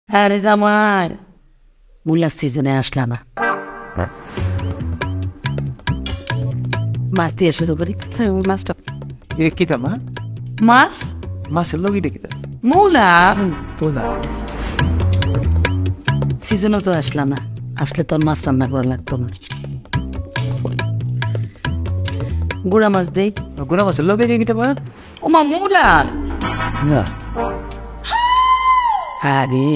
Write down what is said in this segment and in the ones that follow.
আরে জামাই মূলার সিজনে আসলাম না, মাছ দিয়ে শুরু করি। মাছটা কিতা মা মাছ মাছের লগিটা কিতা মূলা তোলা সিজনও তো আসলাম না, আসলে তোর মাছ রান্না করা লাগতো না। গুড়া মাছ দেই। গুড়া মাছের লগে যে কিতা মা ওমা মূলা না আরে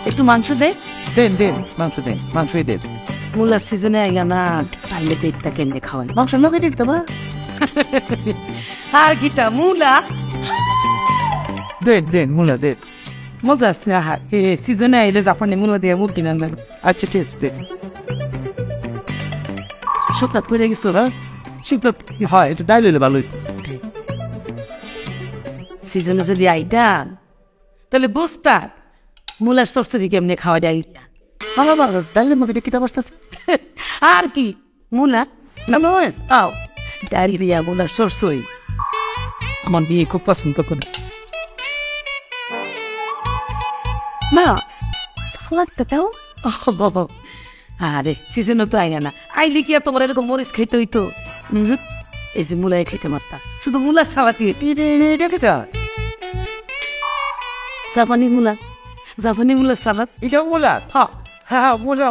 একটু মাংস দে। দেন দেন মাংসই দেন মূলার সিজনে আইলা না, পাইলে পেটটা কেমনে খাওয়াই। মাংসের লগে দেখতে মা আর কিটা মূলা দেন মুলা দেন মজা আছে। সিজনে আইলে জাপানি মূলা দিয়ে মুরগি রান্না আচ্ছা ঠিক আছে দেন শুকনা পড়ে গেছো না, শুকনা হয় একটু ডাইল হইলে ভালো হইতো সিজনে যদি আইতাম তাহলে বুঝতা মূলার সরসরি কেমনে খাওয়া যায়। ভালো ভালো ডাইলের মধ্যে কিতা বসতেছে আর কি মূলা না নয় আও ডায়রিয়া মূলার সরসই আমার বিয়ে খুব পছন্দ করে। মা সালাদটা দাও। আরে সিজনও তো আইনা না, আইলে কি আর তোমার এরকম মরিচ খাইতে হইতো? এই যে মূলাই খাইতে মারতা, শুধু মূলার সালাদ এটা কিতা জাপানি মূলার সালাদ। এটা মুলা হ্যাঁ হ্যাঁ মুলা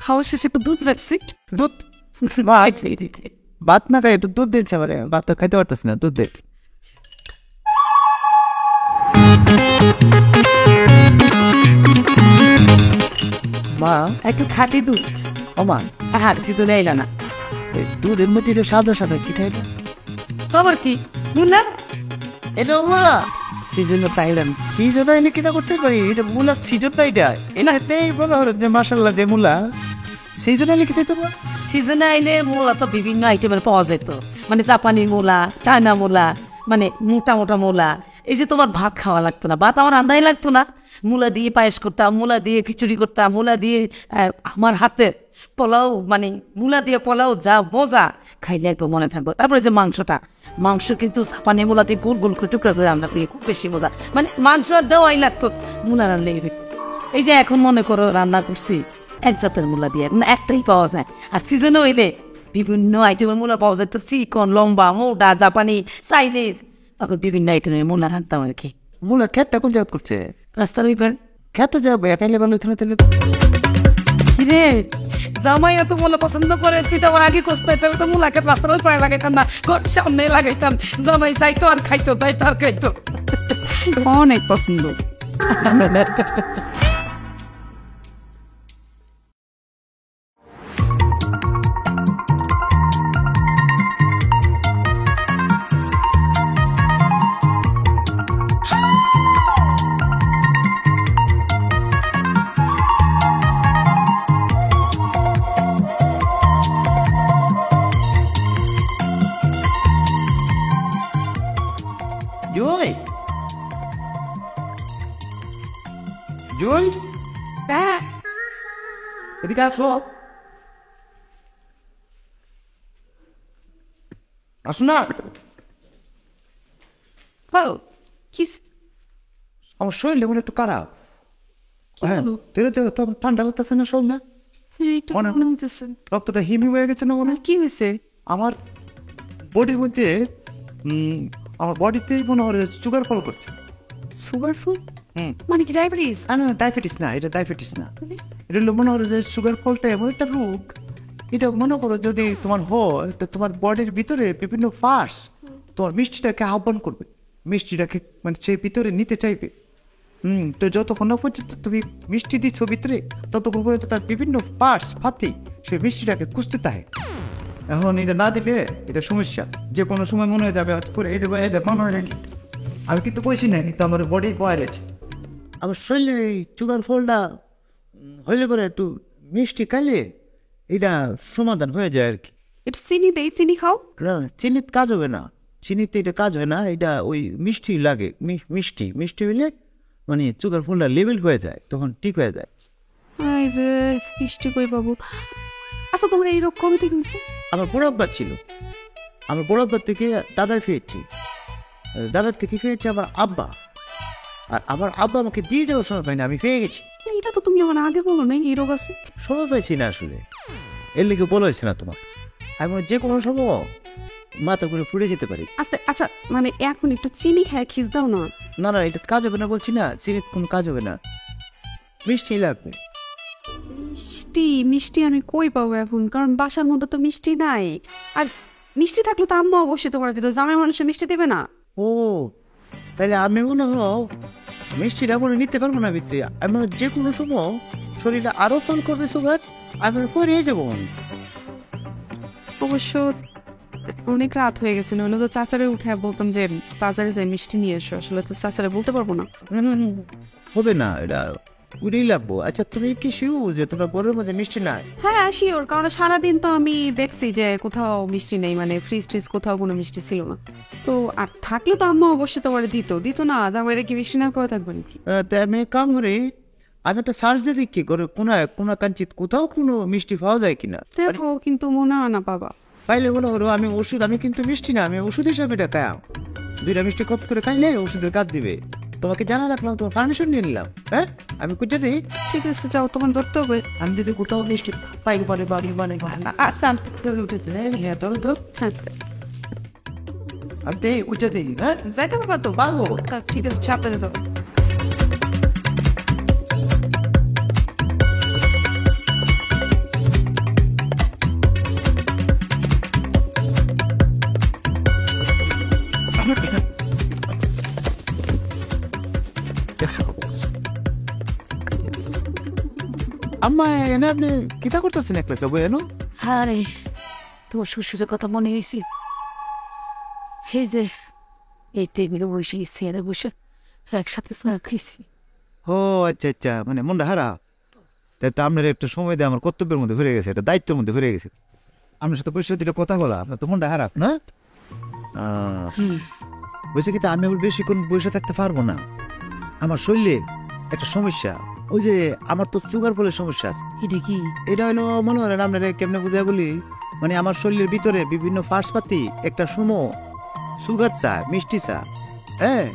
খাওয়া শেষে একটু দুধ রাখছি। দুধ মা ভাত না খাই একটু দুধ দিচ্ছে আমার ভাত তো খাইতে পারতেছি না দুধ দে মা একটু খাঁটি দুধ। ও মা হ্যাঁ সিজনে আইলা না, এই দুধের মধ্যে এটা সাদা সাদা কি খাইবে খবর কি মূলা এটা মা সিজনে পাইলাম। কি জন্য এনে কিনা করতে পারি এটা মুলার সিজনটা এটা এনাতেই বলা হলো যে মাসাল্লাহ যে মুলা সেই জন্য এনে খেতে পারবো সিজনে আইলে মূলা তো বিভিন্ন আইটেমের পাওয়া যেত, মানে জাপানি মূলা, চায়না মূলা, মানে মোটা মোটা মূলা। এই যে তোমার ভাত খাওয়া লাগতো না, ভাত আমার রান্নাই লাগতো না, মূলা দিয়ে পায়েস করতাম, মূলা দিয়ে খিচুড়ি করতাম, মূলা দিয়ে আমার হাতের পোলাও, মানে মূলা দিয়ে পোলাও যা মজা, খাইলে একবার মনে থাকবো। তারপরে যে মাংস কিন্তু জাপানি মূলা দিয়ে গোল গোল করে টুকরা করে রান্না করি, খুব বেশি মজা, মানে মাংস আর দেওয়াই লাগতো, মূলা রান্নাই হইতো। এই যে এখন মনে করো রান্না করছি এক জাতের মূলা দিয়ে, এখন একটাই পাওয়া যায়। আর সিজনে হইলে বিভিন্ন আইটেমের মূলা পাওয়া যায়, তো চিকন, লম্বা, মোটা, জাপানি, চাইনিজ, তখন বিভিন্ন আইটেমের মূলা রাখতাম আর কি। মুলা খেতটা কোন জায়গা করছে রাস্তার ওই পার খেতে যাবো একাইলে ভালো হইতো না তাহলে কিরে জামাই এত মূলা পছন্দ করে, তুই তো আমার আগে কষতে, তাহলে তো মূলাকে রাস্তার ওই পায়ে লাগাইতাম না, ঘর সামনে লাগাইতাম, জামাই যাইতো আর খাইতো, যাইতো আর খাইতো, অনেক পছন্দ। জয় জয় এদিকে আসো আসো না আমার শরীর মনে একটু খারাপ হ্যাঁ তেরে তো ঠান্ডা লাগতেছে না শরীর না রক্তটা হিমি হয়ে গেছে না মনে কি হয়েছে? আমার বডির মধ্যে আমার বডিতেই মনে হয় সুগার ফল করছে। সুগার ফুল মানে কি ডায়াবেটিস? না ডায়াবেটিস না, এটা ডায়াবেটিস না, এটা হলো মনে করো যে সুগার ফলটা এমন একটা রোগ, এটা মনে করো যদি তোমার হয় তো তোমার বডির ভিতরে বিভিন্ন পার্টস তোমার মিষ্টিটাকে আহ্বান করবে, মিষ্টিটাকে মানে সে ভিতরে নিতে চাইবে। তো যতক্ষণ না পর্যন্ত তুমি মিষ্টি দিচ্ছ ভিতরে ততক্ষণ পর্যন্ত তার বিভিন্ন পার্টস ফাতি সে মিষ্টিটাকে খুঁজতে থাকে। এখন এটা না দিলে এটা সমস্যা, যে কোনো সময় মনে হয়ে যাবে আমি কিন্তু বলছি না, কিন্তু আমার বডি বয়ে আছে, আমার শরীরে এই সুগার ফলটা হইলে পরে একটু মিষ্টি খাইলে এটা সমাধান হয়ে যায় আর কি। একটু চিনি দেই, চিনি খাও। না চিনিতে কাজ হবে না, চিনিতে এটা কাজ হয় না, এটা ওই মিষ্টি লাগে, মিষ্টি হইলে মানে সুগার ফলটা লেভেল হয়ে যায়, তখন ঠিক হয়ে যায়। মিষ্টি কই বাবু, আচ্ছা তোমার এই রোগ কবে থেকে হয়েছে? আমার বরাবর ছিল, আমার বড় আব্বার থেকে দাদার পেয়েছি, দাদার থেকে পেয়েছি আমার আব্বা, আর আমার আব্বা আমাকে দিয়ে যাওয়ার সময় পাইনি, আমি পেয়ে গেছি। এটা তো তুমি আমার আগে বলো না এই রোগ আছে। সময় পাইছি না আসলে, এর লিগে বলা হয়েছে না তোমার। আমি যে কোনো সময় মাথা করে ফুড়ে যেতে পারি। আচ্ছা আচ্ছা, মানে এখন একটু চিনি খায় খিস দাও না। না না, এটা কাজ হবে না বলছি না, চিনির কোনো কাজ হবে না, মিষ্টি লাগবে। মিষ্টি মিষ্টি আমি কই পাবো এখন, কারণ বাসার মধ্যে তো মিষ্টি নাই। আর মিষ্টি থাকলে তো আম্মা অবশ্যই তোমার দিত, জামাই মানুষের মিষ্টি দেবে না। ও তাহলে আমি মনে হয় মিষ্টিটা মনে নিতে পারবো না ভিতরে। আমি যে কোনো সময় শরীরে আরো ফোন করবে সুগার, আমি পরে যাবো। অবশ্য অনেক রাত হয়ে গেছে, নইলে তো চাচারে উঠে বলতাম যে বাজারে যাই মিষ্টি নিয়ে এসো। আসলে তো চাচারে বলতে পারবো না। হবে না, এটা উড়েই লাগবো। আচ্ছা তুমি কি শিউ যে তোমার ঘরের মধ্যে মিষ্টি নাই? হ্যাঁ শিওর, কারণ সারাদিন তো আমি দেখছি যে কোথাও মিষ্টি নেই, মানে ফ্রিজ ট্রিজ কোথাও কোনো মিষ্টি ছিল না। তো আর থাকলে তো আম্মা অবশ্যই তোমার দিত না, জামাইরে কি মিষ্টি না করে থাকবে নাকি? তাই আমি কাম করি, আমি একটা সার্চ দিয়ে দেখি করে কোনা কাঞ্চিত কোথাও কোনো মিষ্টি পাওয়া যায় কিনা। দেখো কিন্তু মনে হয় না বাবা। পাইলে মনে করো আমি ওষুধ, আমি কিন্তু মিষ্টি না, আমি ওষুধ হিসাবে এটা খাও। 2টা মিষ্টি কপ করে খাইলে ওষুধের কাজ দিবে। তোমাকে জানা রাখলাম, তোমার পারমিশন নিয়ে নিলাম। হ্যাঁ আমি কোথা দিই, ঠিক আছে যাও, তোমার ধরতে হবে। আমি যদি কোথাও মিষ্টি পাই পরে বাড়ি মানে আচ্ছা উঠেছে। হ্যাঁ ধরো তো, হ্যাঁ আমি উঠে দিই। হ্যাঁ যাইতে পারবা তো? পারবো। ঠিক আছে সাবধানে যাও। আম্মা এনে আপনি কিতা করতেছেন একলা বই এনো? হ্যাঁ রে, তোমার শ্বশুরের কথা মনে হয়েছে। এই যে এই টেবিলে বসে চেয়ারে বসে একসাথে চা খাইছি। ও আচ্ছা আচ্ছা, মানে মনটা হারা। তাই তো আপনার একটা সময় দিয়ে আমার কর্তব্যের মধ্যে ঘুরে গেছে, একটা দায়িত্বের মধ্যে ঘুরে গেছে। আপনার সাথে পরিষ্কার দুটো কথা বলা, আপনার তো মনটা হারাপ না? বলছে কি আমি আবার বেশিক্ষণ বসে থাকতে পারবো না, আমার শরীরে একটা সমস্যা। ওই যে আমার তো সুগার ফলের সমস্যা আছে। এটা কি? এটা হলো মনে হয় আপনার কেমনে বুঝাই বলি, মানে আমার শরীরের ভিতরে বিভিন্ন ফার্সপাতি একটা সময় সুগার চা, মিষ্টি চা, হ্যাঁ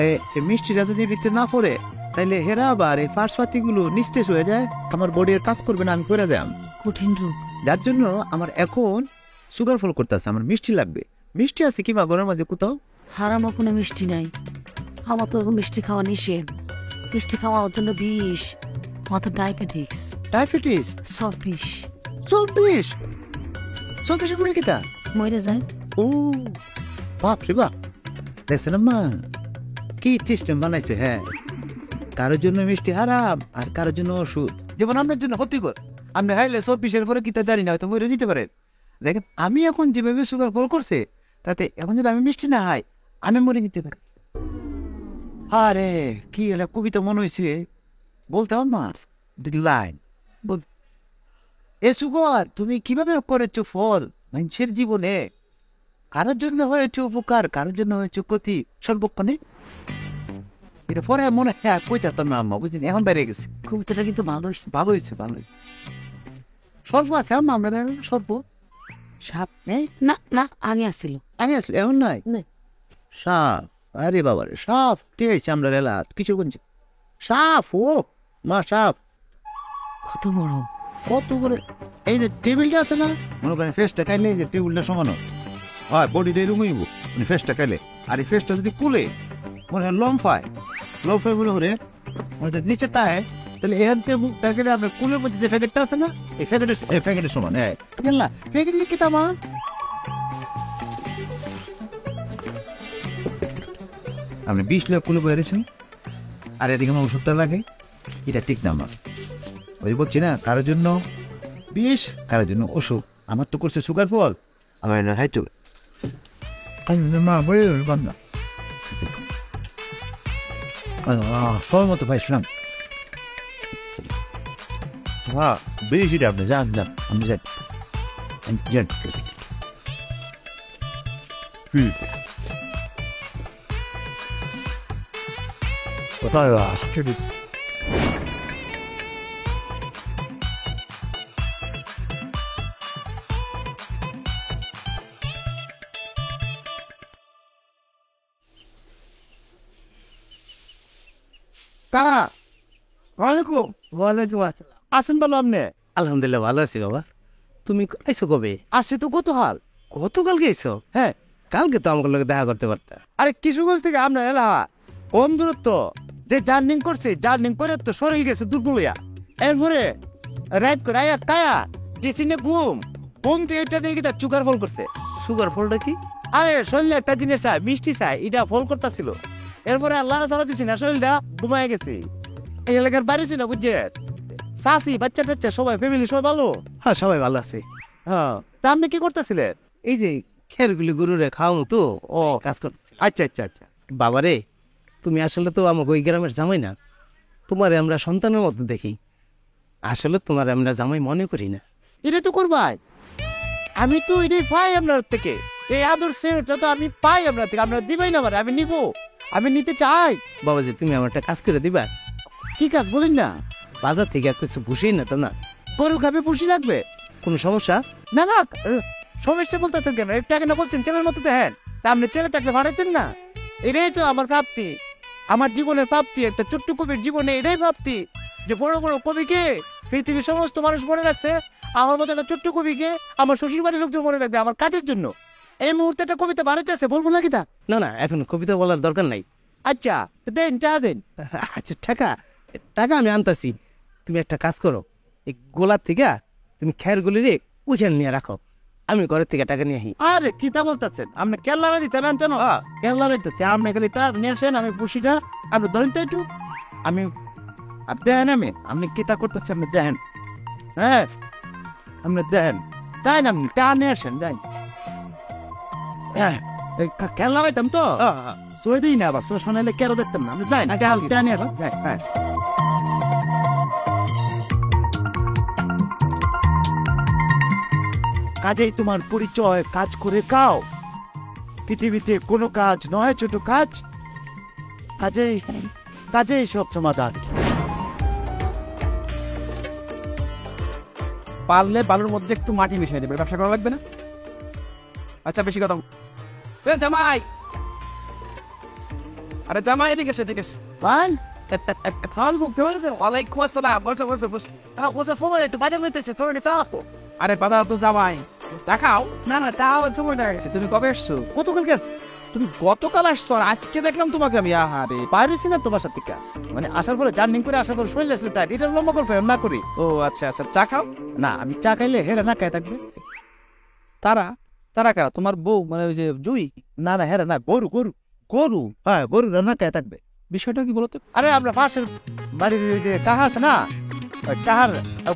এই মিষ্টিটা যদি ভিতরে না পড়ে তাইলে হেরা আবার এই ফার্সপাতি গুলো নিস্তেজ হয়ে যায়, আমার বডির কাজ করবে না, আমি করে দেয় কঠিন রোগ। যার জন্য আমার এখন সুগার ফল করতেছে, আমার মিষ্টি লাগবে। মিষ্টি আছে কি মা ঘরের মাঝে কোথাও? হারামো কোনো মিষ্টি নাই, আমার তো মিষ্টি খাওয়া নিষেধ। মিষ্টি খাওয়ার জন্য বিষ, আমার তো ডায়াবেটিস। ডায়াবেটিস? 24 24 করে কিতা মরে যায়। ও বাপ রে বাপ, দেখছেন মা কি সিস্টেম বানাইছে। হ্যাঁ কারোর জন্য মিষ্টি হারাম আর কারোর জন্য ওষুধ, যেমন আপনার জন্য ক্ষতিকর। আপনি হাইলে 24 পরে কিতা জানি না, হয়তো মরে যেতে পারেন। দেখেন আমি এখন যেভাবে সুগার ফল করছে, তাতে এখন যদি আমি মিষ্টি না খাই আমি মরে যেতে পারি। আরে কি এলা কবিতা মনে হয়েছে বলতে মা, লাইন বল, এ সুগার তুমি কিভাবে করেছো ফল মানুষের জীবনে, কারোর জন্য হয়েছে উপকার, কারোর জন্য হয়েছে ক্ষতি সর্বক্ষণে। এটা পরে মনে হয় কইতাম না আম্মা, বুঝলেন এখন বেড়ে গেছে। কবিতাটা কিন্তু ভালো হয়েছে। ভালো হয়েছে, ভালো হয়েছে। সর্ব আছে আম্মা, আমরা সর্ব সাপ নেই না না, আগে আসছিল। আগে আসলে এখন নাই সাপ। আরে বাবা রে, সাপ ঠিক আছে, আমরা রেলা কিছু বলছি সাপ। ও মা সাপ কত বড়, কত বড়। এই যে টেবিলটা আছে না, মনে করেন ফেসটা খাইলে যে টেবিলটা সমানো হয়, বডিটা রুমইব মানে ফেসটা খাইলে। আর এই ফেসটা যদি কুলে মনে হয় লম্ফায় মনে করে নিচে তাই, তাহলে এখান থেকে প্যাকেটে আপনার কুলের মধ্যে যে প্যাকেটটা আছে না, এই প্যাকেটের সমান। হ্যাঁ না প্যাকেট কি তা মা, আপনি 20 লাখ কুলে বেড়েছেন আর এদিকে আমার ওষুধটা লাগে, এটা ঠিক না আমার। ওই বলছি না কারোর জন্য বিষ, কারোর জন্য ওষুধ। আমার তো করছে সুগার ফল, আমার না খাইতো মা বলে বান্ধা সময় মতো ভাই শুনাম। হ্যাঁ বেশিটা আপনি যান যান, আপনি যান যান। কোথায় কাকা ওয়ালাইকুম ওয়ালাইকুম আসসালাম আছেন বলো আপনি আলহামদুলিল্লাহ ভালো আছি বাবা। তুমি আইছো কবে? আসছে তো গতকাল গতকাল গেছো? হ্যাঁ কালকে তো আমার লোক দেখা করতে পারতা। আরে কিশোরগঞ্জ থেকে আপনার এলাকা কম দূরত্ব যে জার্নিং করছে জার্নিং করে তো শরীর গেছে দুর্বলিয়া এরপরে রাইড করে আয়া কায়া গেছি না ঘুম ঘুম থেকে এটা দেখি তার চুকার ফল করছে। সুগার ফলটা কি? আরে শরীরে একটা জিনিস চাই মিষ্টি চাই এটা ফল করতেছিল এরপরে আল্লাহ তালা দিছি না শরীরটা ঘুমায় গেছে। এই এলাকার বাড়ি ছিল বুঝছে চাষি বাচ্চা টাচ্চা সবাই ফ্যামিলি সবাই ভালো। হ্যাঁ সবাই ভালো আছে। হ্যাঁ তা আপনি কি করতেছিলেন? এই যে খেরগুলি গরুরে খাওয়ানো তো ও কাজ করতেছি। আচ্ছা আচ্ছা আচ্ছা বাবারে তুমি আসলে তো আমাকে ওই গ্রামের জামাই না, তোমারে আমরা সন্তানের মতো দেখি, আসলে তোমার আমরা জামাই মনে করি না। এটা তো করবাই আমি তো এটাই পাই আপনার থেকে এই আদর সেটা তো আমি পাই আপনার থেকে আপনারা দিবাই না আমার আমি নিবো আমি নিতে চাই। বাবাজি তুমি আমার একটা কাজ করে দিবা? কি কাজ বলেন না? বাজার থেকে আর কিছু বসেই না তো না, গরু খাবে পুষি লাগবে কোনো সমস্যা? না না সমস্যা বলতেছেন কেন একটা কেন বলছেন ছেলের মতো দেখেন তা আপনি ছেলে থাকলে ভাড়াতেন না। এটাই তো আমার প্রাপ্তি আমার জীবনের প্রাপ্তি একটা ছোট্ট কবির জীবনে এটাই প্রাপ্তি যে বড় বড় কবিকে পৃথিবীর সমস্ত মানুষ মনে রাখছে আমার মতো একটা ছোট্ট কবিকে আমার শ্বশুর বাড়ির লোকজন মনে রাখবে আমার কাজের জন্য। এই মুহূর্তে একটা কবিতা বানাতে আছে বলবো নাকি তা? না না এখন কবিতা বলার দরকার নাই। আচ্ছা দেন চা দেন। আচ্ছা টাকা টাকা আমি আনতাছি, তুমি একটা কাজ করো, এই গোলার থেকে তুমি খেরগুলি রে ওইখানে নিয়ে রাখো, আমি ঘরের থেকে টাকা নিয়ে আসি। আরে কিতা বলতেছেন আপনি কেল্লারে দিতে পারেন না? কেল্লারে দিতে আপনি খালি টার নিয়ে আসেন আমি পুষিটা আপনি ধরেন তো একটু আমি দেখেন আপনি কিতা করতেছেন আপনি দেখেন। হ্যাঁ আপনি দেখেন তাই না আপনি টা নিয়ে আসেন যাই। হ্যাঁ কেল্লা পাইতাম তো সই দিই না আবার চশমা নাইলে কেন দেখতাম না আপনি যাই না টা নিয়ে আসেন যাই। হ্যাঁ কাজেই তোমার পরিচয় কাজ করে খাও পৃথিবীতে কোনো কাজ নয় ছোট কাজ কাজেই কাজেই সব সমাধান। পারলে বালুর মধ্যে একটু মাটি মিশিয়ে দেবে, ব্যবসা করা লাগবে না। আচ্ছা বেশি কথা জামাই, আরে জামাই এদিকে এসে এদিকে এসে ভাই ওয়ালাইকুম আসসালাম, বসে বসে বসে বসে ফোন একটু বাজার করতেছে তোর আরে পাতা তো জামাই দেখাও না না তাও সময় লাগে। তুমি কবে এসছো? কতকাল গেছ? তুমি গতকাল আসছো আর আজকে দেখলাম তোমাকে আমি। আহারে পাইরেছি না তোমার সাথে মানে আসার পরে জার্নিং করে আসার পরে শরীর আছে টাইট এটা লম্বা করে না করি। ও আচ্ছা আচ্ছা চা খাও না আমি চা খাইলে হেরা না খাই থাকবে। তারা তারা কারা? তোমার বউ মানে ওই যে জুই? না না হেরা না গরু গরু গরু? হ্যাঁ গরু না খাই থাকবে। বিষয়টা কি বলতো? আরে আমরা পাশের বাড়ির যে কাহা আছে না কাহার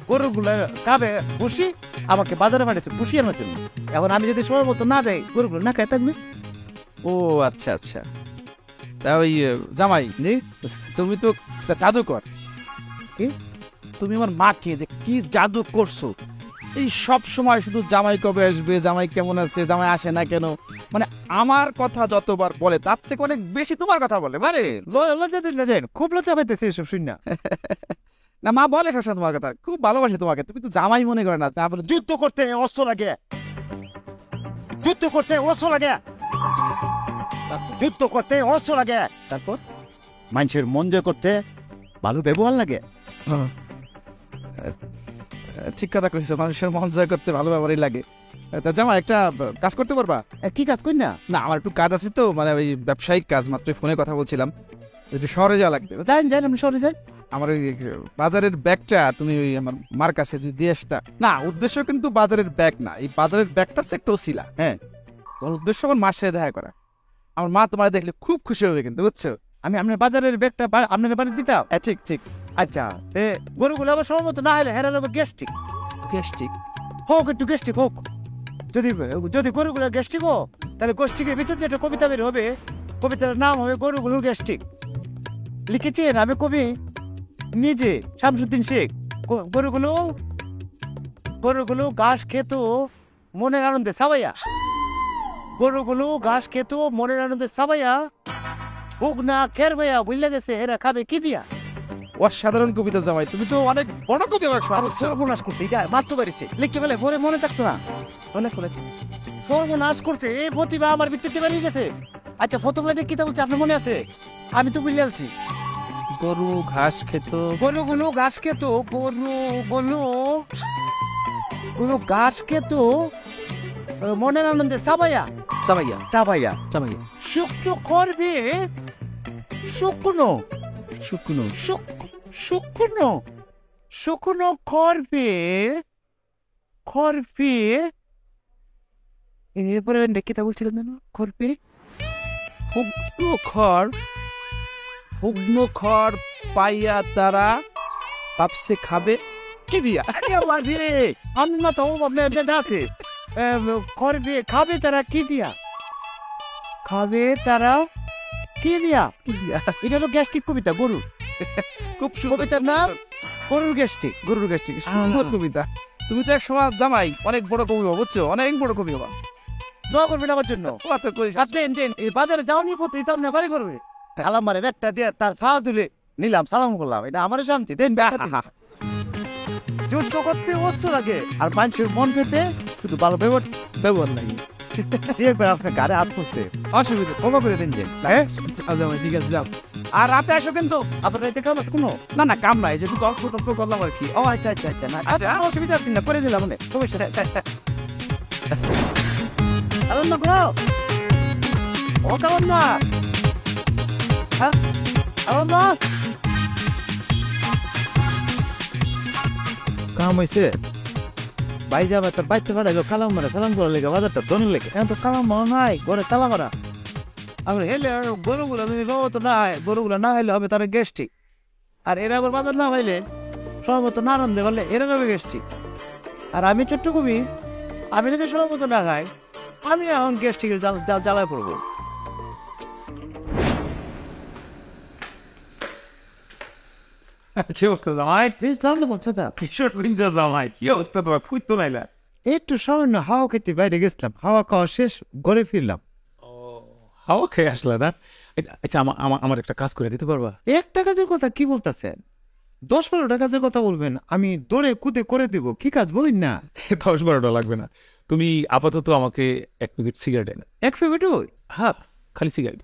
গরুগুলো কাবে বসি আমাকে বাজারে পাঠিয়েছে বসি আনার জন্য। এখন আমি যদি সময় মতো না যাই গরুগুলো না খাই থাকবে। ও আচ্ছা আচ্ছা তা ওই জামাই তুমি তো জাদুকর। কি তুমি আমার মাকে যে কি জাদু করছো, এই সব সময় শুধু জামাই কবে আসবে, জামাই কেমন আছে, জামাই আসে না কেন, মানে আমার কথা যতবার বলে তার থেকে অনেক বেশি তোমার কথা বলে। মানে লজ্জা দিন না যাই খুব লজ্জা পাইতেছে এসব শুন না। না মা বলে সবসময় তোমার কথা, খুব ভালোবাসে তোমাকে, তুমি তো জামাই মনে করে না। তারপরে যুদ্ধ করতে অস্ত্র লাগে, যুদ্ধ করতে অস্ত্র লাগে, যুদ্ধ করতে অস্ত্র লাগে, তারপর মানুষের মন জয় করতে ভালো ব্যবহার লাগে। ঠিক কথা কইছো, মানুষের মন জয় করতে ভালো ব্যবহারই লাগে। তা জামা একটা কাজ করতে পারবা? কি কাজ করি না? না আমার একটু কাজ আছে তো, মানে ওই ব্যবসায়িক কাজ, মাত্র ফোনে কথা বলছিলাম, একটু শহরে যাওয়া লাগবে। যাই যাই আমি শহরে যাই। আমার ওই বাজারের ব্যাগটা তুমি ওই আমার মার কাছে যদি দিয়ে আসতা। না উদ্দেশ্য কিন্তু বাজারের ব্যাগ না, এই বাজারের ব্যাগটা হচ্ছে একটা ওসিলা। হ্যাঁ তোমার উদ্দেশ্য আমার মার সাথে দেখা করা। আমার মা তোমার দেখলে খুব খুশি হবে কিন্তু, বুঝছো? আমি আপনার বাজারের ব্যাগটা আপনার বাড়ি দিতাম। ঠিক ঠিক। আচ্ছা গরুগুলো আবার সময় মতো না হলে হেরান হবে গ্যাস্ট্রিক। গ্যাস্ট্রিক হোক একটু গ্যাস্ট্রিক হোক, যদি যদি গরুগুলো গ্যাস্ট্রিক হোক তাহলে গ্যাস্ট্রিকের ভিতর দিয়ে একটা কবিতা বের হবে, কবিতার নাম হবে গরুগুলোর গ্যাস্ট্রিক। লিখেছেন আমি কবি নিজে শামসুদ্দিন শেখ। গরুগুলো গরুগুলো ঘাস খেত মনের আনন্দে সাবাইয়া, গরুগুলো ঘাস খেত মনের আনন্দে সাবাইয়া, বুক না খের ভাইয়া বুঝলে গেছে এরা খাবে কি দিয়া। অসাধারণ কবিতা জামাই, তুমি তো অনেক বড় কবি। সর্বনাশ করছে এটা মাত্র পারিছে লিখতে পেলে পরে মনে থাকতো না। সর্বনাশ করছে এই প্রতিভা আমার ভিত্তিতে বেরিয়ে গেছে। আচ্ছা প্রথম লাইনে কিতা বলছে আপনার মনে আছে? আমি তো বুঝলে আছি গরু ঘাস খেত। গরুগুলো ঘাস খেত, গরুগুলো ঘাস খেত মনের আনন্দে চাবাইয়া চাবাইয়া চাবাইয়া চাবাইয়া শুকনো করবে, শুকনো শুকনো শুকনো শুকনো করবে করবে এরপরে কিতা বলছিলেন না করবে শুকনো খড় পাইয়া তারা ভাবছে খাবে কি দিয়া। আমি না তো ডাকে করবে খাবে তারা কি দিয়া, খাবে তারা কি দিয়া। এটা হলো গ্যাস্ট্রিক কবিতা, গরুর খুব কবিতার নাম গরুর গ্যাস্ট্রিক। সুন্দর কবিতা। তুমি তো এক সময় জামাই অনেক বড় কবি হবো, বুঝছো, অনেক বড় কবি হবা। দোয়া করবেন আমার জন্য। এই বাজারে যাওনি পথে এটা আপনি বাড়ি করবে সালাম মারে একটা দিয়ে তার খাওয়া তুলে নিলাম, সালাম করলাম, এটা আমার শান্তি দেন। যুদ্ধ করতে অস্ত্র লাগে আর মানুষের মন পেতে শুধু ভালো ব্যবহার লাগে। একবার আপনার গাড়ি হাত করছে অসুবিধা ক্ষমা করে দিন যে। হ্যাঁ ঠিক আছে যাও। আর রাতে আসো কিন্তু। আপনার এতে কাম আছে কোনো? না না, কাম নাই, যেহেতু গল্প টল্প করলাম আর কি। ও আচ্ছা আচ্ছা আচ্ছা, না অসুবিধা আছে না, করে দিলাম মানে সমস্যা নেই। আনন্দ করো ও কেমন না আনন্দ কাম হয়েছে। ভাই যাবে তার বাইতে পাঠাইলো কালাম মারা, সালাম করার লেগে বাজারটা দনের লেগে। এখন তো কালাম মারা নাই, ঘরে তালা মারা। আমরা হেলে গরুগুলো তো না হয়, গরুগুলো না হইলে হবে তারা গ্যাস্ট্রিক। আর এরা আবার বাজার না হইলে সর্বত না আনন্দে পারলে এরা হবে গ্যাস্ট্রিক। আর আমি ছোট্ট কবি, আমি যদি সর্বত না খাই আমি এখন গ্যাস্ট্রিকের জ্বালায় পড়বো। কি অবস্থা জামাই? কিশোর জামাই কি অবস্থা তোমার? খুঁজতো নাইলা? একটু সামান্য হাওয়া খেতে বাইরে গেছিলাম, হাওয়া খাওয়া শেষ ঘরে ফিরলাম। হাওয়া খেয়ে আসলে না? আচ্ছা আমার একটা কাজ করে দিতে পারবা? 1 টাকার কথা কি বলতেছেন? 10-12 টাকার কথা বলবেন, আমি দৌড়ে কুদে করে দিব। কি কাজ বলিন না? 10-12টা লাগবে না, তুমি আপাতত আমাকে 1 প্যাকেট সিগারেট এনে। 1 প্যাকেট? হ্যাঁ, খালি সিগারেট।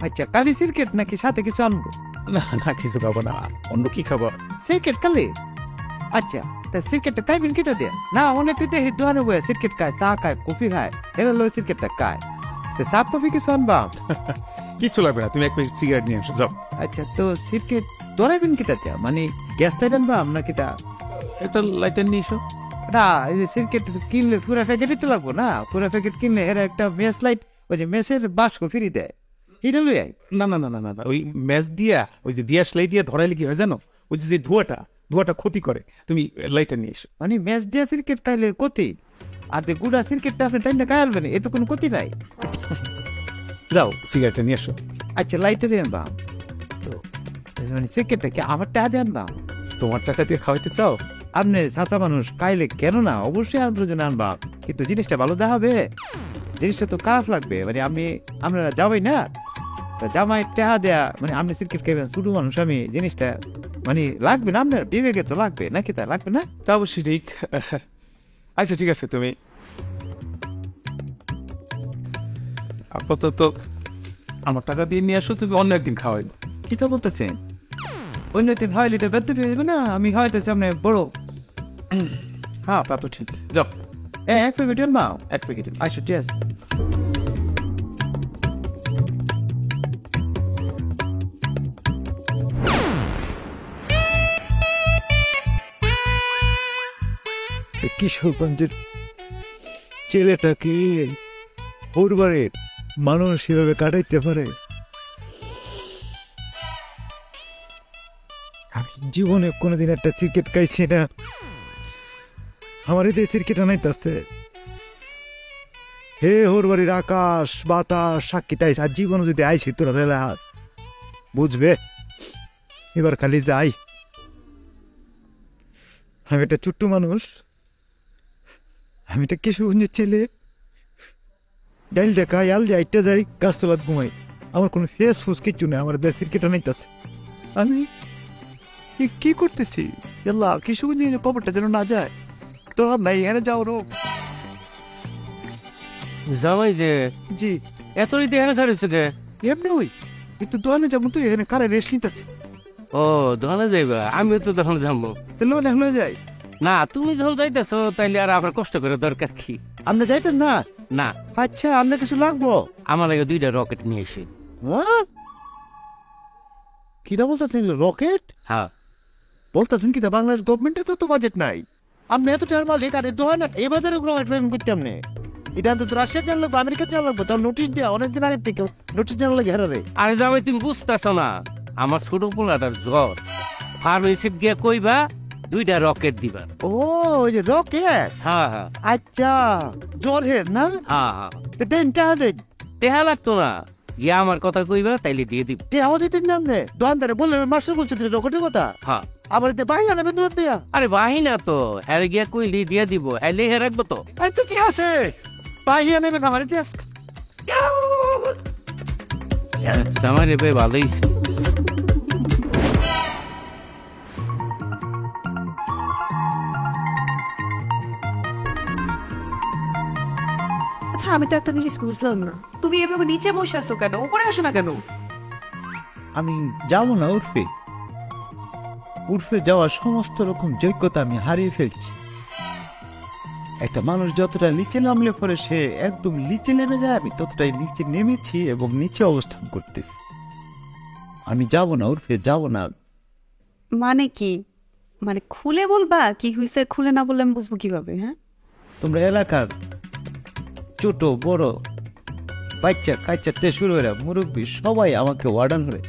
আচ্ছা, কালি সিগারেট নাকি সাথে কিছু আনবো? না না, কিছু খাবো না। অন্য কি খাবো? সিগারেট কালি? আচ্ছা, তা সিগারেটটা খাইবেন কিটা দিয়ে? না, অনেকে দেখি দোকানে বয়ে সিগারেট খায়, চা খায়, কফি খায়, এরা লয় সিগারেটটা খায়। চা কফি কিছু আনবা? কিছু লাগবে না, তুমি 1 প্যাকেট সিগারেট নিয়ে আসো, যাও। আচ্ছা, তো সিগারেট ধরাইবেন কিটা দিয়া? মানে গ্যাস লাইট আনবা না কিটা? একটা লাইটার নিয়ে এসো। না, এই যে সিগারেট কিনলে পুরা প্যাকেটই তো লাগবো না। পুরা প্যাকেট কিনলে এরা একটা মেস লাইট, ওই যে মেসের বাস্ক ফ্রি দেয়, এটা লই আই। না না না না না, ওই ম্যাচ দিয়া, ওই যে দিয়াস লাইট দিয়া ধরাইলে কি হয় জানো? ওই যে ধোঁয়াটা ক্ষতি করে। তুমি লাইটার নিয়ে এসো। মানে ম্যাচ দিয়া ক্রিকেট খাইলে ক্ষতি, আর গুড়া ক্রিকেটটা আপনি টাইমটা খাই আলবেন, এটা কোনো ক্ষতি নাই। যাও, সিগারেটটা নিয়ে এসো। আচ্ছা, লাইটারই আনবা তো, মানে ক্রিকেটটা কি আমার টাকা দিয়ে আনবা? তোমার টাকা দিয়ে খাওয়াইতে চাও? আপনি চাচা মানুষ, খাইলে কেন না, অবশ্যই আপনার জন্য আনবা, কিন্তু জিনিসটা ভালো দেখাবে, জিনিসটা তো খারাপ লাগবে। মানে আপনারা যাবেই না, জামাই টাকা দেয়া, মানে আপনি ক্রিকেট খাইবেন, ছোট মানুষ আমি, জিনিসটা মানে লাগবে না আপনার বিবেকে, তো লাগবে নাকি? তা লাগবে না? তা অবশ্যই ঠিক। আচ্ছা ঠিক আছে, তুমি আপাতত আমার টাকা দিয়ে নিয়ে আসো, তুমি অন্য একদিন খাওয়াইব। কি তো বলতেছেন? অন্য দিন হয় লিটার বেঁধে পেয়ে যাবে না, আমি হয়তেছি আপনি বড়। হ্যাঁ, তা তো ঠিক। যাও, 1 প্যাকেট আনবা? 1 প্যাকেট। আচ্ছা, ঠিক আছে। কিশোরগঞ্জের ছেলেটাকে পরিবারের মানুষ সেভাবে কাটাইতে পারে? আমি জীবনে কোনোদিন একটা ক্রিকেট খাইছি না, আমার এদের ক্রিকেট আনাইতেছে। হে ওর বাড়ির আকাশ বাতাস সাক্ষী তাইছে, আর জীবনে যদি আইসি তোরা রেলা বুঝবে। এবার খালি যাই, আমি একটা ছোট্ট মানুষ, আমি একটা কিশোরগঞ্জের ছেলে, ডাইল দেখাই আল যাই, আইটা যাই, গাছতলাত ঘুমাই, আমার কোনো ফেস ফুস কিচ্ছু নেই, আমার দেশের ক্রিকেট আনাইতেছে। আমি কি করতেছি? আল্লাহ, কিশোরগঞ্জের খবরটা যেন না যায়, তো নাই এখানে যাও রোগ। জামাই যে জি, এত রীতি এনে ধরেছে কে? এমনি ওই একটু দোকানে যাবো তো, এখানে কারে রেস্ট নিতেছে। ও দোকানে যাইবা, আমিও তো তখন যাবো। তাহলে এখন যাই। না, তুমি যখন যাইতেছো তাইলে আর আমার কষ্ট করে দরকার কি? আপনি যাইতেন না? না, আচ্ছা, আপনার কিছু লাগবো? আমার লাগে 2টা রকেট নিয়ে এসে। হ্যাঁ, কিটা বলতেছেন? রকেট হ্যাঁ, বলতেছেন কিটা? বাংলাদেশ গভর্নমেন্টে তো বাজেট নাই। আপনি এত টাকার মালিক, আর এ হয় না এ বাজারে রকেট প্রেম করতে আপনি? এটা তো রাশিয়ার জানা লাগবে, আমেরিকার জানা লাগবে, তার নোটিশ দেওয়া অনেকদিন আগে থেকে নোটিশ জানা লাগে। হ্যাঁ রে, আরে জামাই তুমি বুঝতেছো না, আমার ছোট পোলাটার জ্বর, ফার্মেসিতে গিয়ে কইবা 2টা রকেট দিবা। ও ওই যে রকেট। হ্যাঁ হ্যাঁ আচ্ছা, জ্বর হের না? হ্যাঁ হ্যাঁ, দেন টাকা দেন। টেহা লাগতো না, গিয়ে আমার কথা কইবা তাইলে দিয়ে দিব। টাকাও দিতেন না আপনি? দোকানদারে বললে মাস্টার বলছে রকেটের কথা। হ্যাঁ, আবার এতে বাইরে আনবে দোকান দেয়া। আরে বাহিনা তো হ্যাঁ, গিয়া কইলি দিয়ে দিব, হ্যাঁ লেহে রাখবো তো। এই তো কি আছে, বাইরে নেবেন আমার এটা। জামাই রে ভাই ভালোই। আচ্ছা, আমি তো একটা জিনিস বুঝলাম না, তুমি এভাবে নিচে বসে আছো কেন? উপরে আসো না কেন? আমি যাবো না উর্ফে। উর্ফে যাওয়ার সমস্ত রকম যোগ্যতা আমি হারিয়ে ফেলছি। একটা মানুষ যতটা নিচে নামলে পরে সে একদম নিচে নেমে যায়, আমি ততটাই নিচে নেমেছি এবং নিচে অবস্থান করতেছি। আমি যাব না উর্ফে, যাব না। মানে কি? মানে খুলে বলবা কি হয়েছে? খুলে না বললে আমি বুঝবো কিভাবে? হ্যাঁ, তোমরা এলাকার ছোট বড় বাচ্চা কাচ্চাতে শুরু করে মুরব্বী সবাই আমাকে ওয়ার্ডান করে,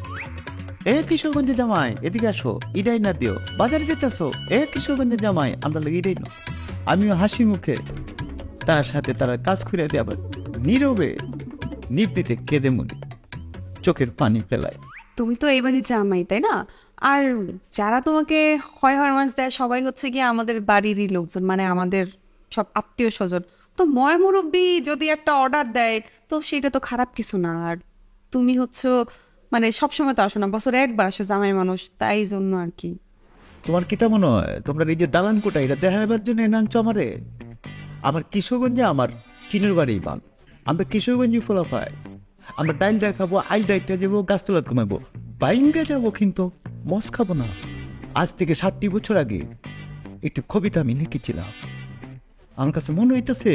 এ কিশোরগঞ্জে জামাই এদিকে আসো, ইডাই না দিও, বাজারে যেতেছো, এ কিশোরগঞ্জে জামাই আমরা লাগে ইডাই না। আমিও হাসি মুখে তার সাথে তারা কাজ করে দিয়ে আবার নীরবে নিবৃতে কেঁদে মরি, চোখের পানি ফেলায়। তুমি তো এবারই জামাই, তাই না? আর যারা তোমাকে হয় হরমাস দেয় সবাই হচ্ছে কি আমাদের বাড়িরই লোকজন, মানে আমাদের সব আত্মীয় স্বজন। তো ময় মুরব্বী যদি একটা অর্ডার দেয় তো সেটা তো খারাপ কিছু না। আর তুমি হচ্ছে মানে সবসময় তো আসো না, বছরে একবার আসো জামাই মানুষ, তাই জন্য আর কি। তোমার কিতা মনে হয় তোমরা এই যে দালান কোটা এটা দেখাবার জন্য এনাঞ্চ আমারে? আমার কিশোরগঞ্জে আমার কিনের বাড়ি বান, আমরা কিশোরগঞ্জে ফোলা পাই, আমরা ডাইল দেখাবো, আইল ডাইলটা যাবো, গাছতলা কমাবো, বাইঙ্গে যাবো, কিন্তু মস খাবো না। আজ থেকে 60 বছর আগে একটি কবিতা আমি লিখেছিলাম। আমার কাছে মনে হইতেছে